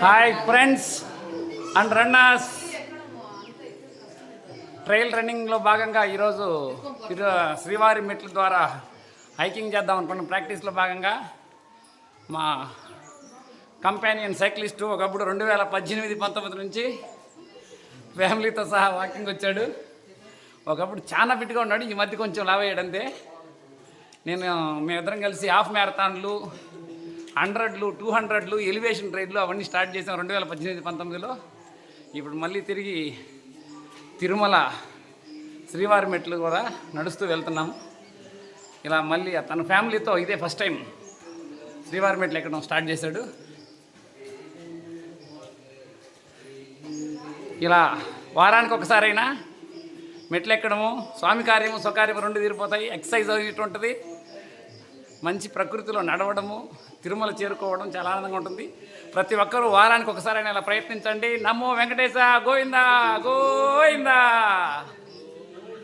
Hi friends and runners. Trail రన్నింగ్లో భాగంగా ఈరోజు శ్రీవారి మెట్ల ద్వారా హైకింగ్ చేద్దాం అనుకున్నాం. ప్రాక్టీస్లో భాగంగా మా కంపానియన్ సైక్లిస్టు ఒకప్పుడు 2018-19 నుంచి ఫ్యామిలీతో సహా వాకింగ్ వచ్చాడు. ఒకప్పుడు చాలా ఫిట్గా ఉన్నాడు, ఈ మధ్య కొంచెం లావ్ అయ్యాడంతే. మేమిద్దరం కలిసి హాఫ్ మ్యారథాన్లు, 100లు, 200లు, ఎలివేషన్ ట్రైడ్లు అవన్నీ స్టార్ట్ చేసాం 2018-19లో. ఇప్పుడు మళ్ళీ తిరిగి తిరుమల శ్రీవారి మెట్లు కూడా నడుస్తూ వెళ్తున్నాం. ఇలా మళ్ళీ తన ఫ్యామిలీతో ఇదే ఫస్ట్ టైం శ్రీవారి మెట్లు ఎక్కడం స్టార్ట్ చేశాడు. ఇలా వారానికి ఒకసారైనా మెట్లు ఎక్కడము, స్వామి కార్యము స్వకార్యము రెండు తీరిపోతాయి. ఎక్సర్సైజ్ అయినట్టు ఉంటుంది. మంచి ప్రకృతిలో నడవడము, తిరుమల చేరుకోవడం చాలా ఆనందంగా ఉంటుంది. ప్రతి ఒక్కరూ వారానికి ఒకసారైనా ఇలా ప్రయత్నించండి. నమో వెంకటేశ గోవిందా గోవిందా.